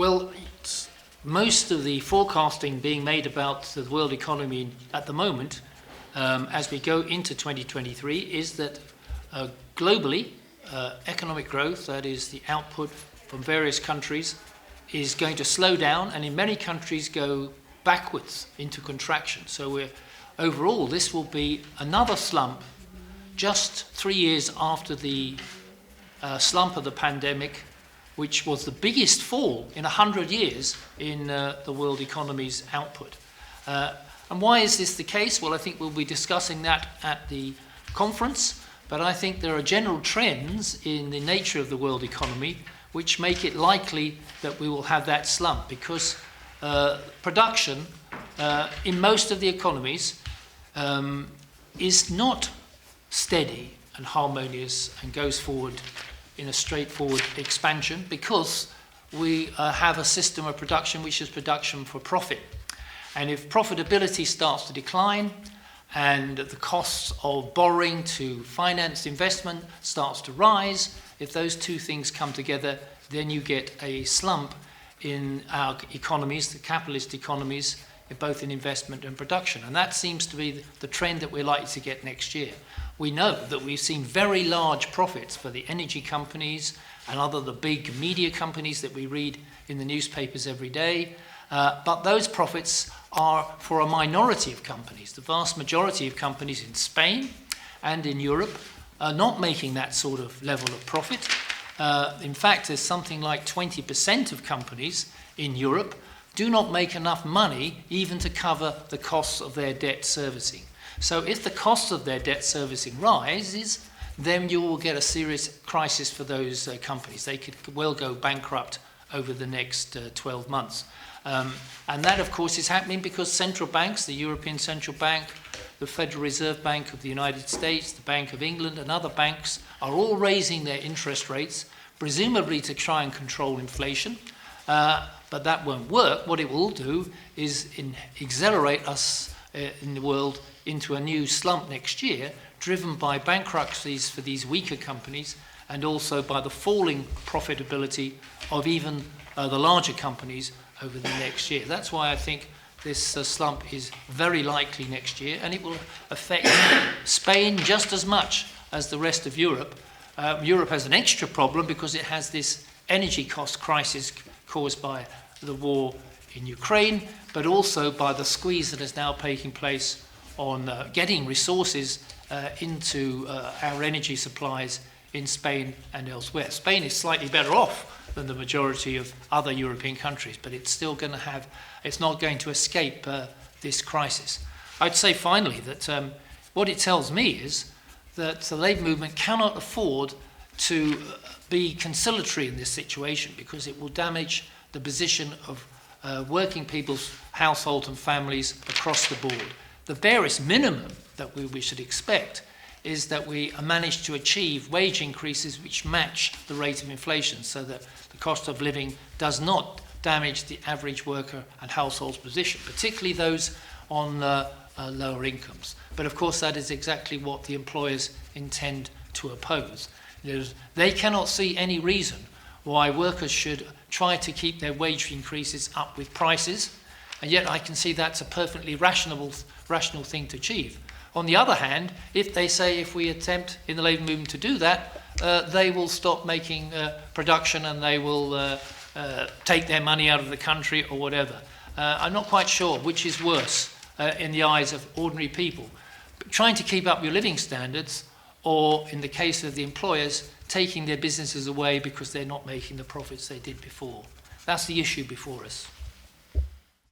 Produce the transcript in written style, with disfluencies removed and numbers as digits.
Well, most of the forecasting being made about the world economy at the moment, as we go into 2023, is that globally, economic growth, that is the output from various countries, is going to slow down and in many countries go backwards into contraction. So overall, this will be another slump just 3 years after the slump of the pandemic, which was the biggest fall in 100 years in the world economy's output. And why is this the case? Well, I think we'll be discussing that at the conference, but I think there are general trends in the nature of the world economy which make it likely that we will have that slump, because production in most of the economies is not steady and harmonious and goes forward in a straightforward expansion, because we have a system of production which is production for profit. And if profitability starts to decline and the costs of borrowing to finance investment starts to rise, if those two things come together, then you get a slump in our economies, the capitalist economies, both in investment and production. And that seems to be the trend that we're likely to get next year. We know that we've seen very large profits for the energy companies and the big media companies that we read in the newspapers every day. But those profits are for a minority of companies. The vast majority of companies in Spain and in Europe are not making that sort of level of profit. In fact, there's something like 20% of companies in Europe do not make enough money even to cover the costs of their debt servicing. So if the cost of their debt servicing rises, then you will get a serious crisis for those companies. They could well go bankrupt over the next 12 months. And that, of course, is happening because central banks, the European Central Bank, the Federal Reserve Bank of the United States, the Bank of England, and other banks are all raising their interest rates, presumably to try and control inflation. But that won't work. What it will do is accelerate us in the world into a new slump next year, driven by bankruptcies for these weaker companies and also by the falling profitability of even the larger companies over the next year. That's why I think this slump is very likely next year, and it will affect Spain just as much as the rest of Europe. Europe has an extra problem because it has this energy cost crisis caused by the war in Ukraine, but also by the squeeze that is now taking place on getting resources into our energy supplies in Spain and elsewhere. Spain is slightly better off than the majority of other European countries, but it's still going to have, it's not going to escape this crisis. I'd say finally that what it tells me is that the labour movement cannot afford to be conciliatory in this situation, because it will damage the position of working people's households and families across the board. The barest minimum that we should expect is that we manage to achieve wage increases which match the rate of inflation, so that the cost of living does not damage the average worker and household's position, particularly those on lower incomes. But of course that is exactly what the employers intend to oppose. They cannot see any reason why workers should try to keep their wage increases up with prices, and yet I can see that's a perfectly rational thing to achieve. On the other hand, if they say if we attempt in the labour movement to do that, they will stop making production and they will take their money out of the country or whatever. I'm not quite sure which is worse in the eyes of ordinary people. But trying to keep up your living standards, or in the case of the employers, taking their businesses away because they're not making the profits they did before. That's the issue before us.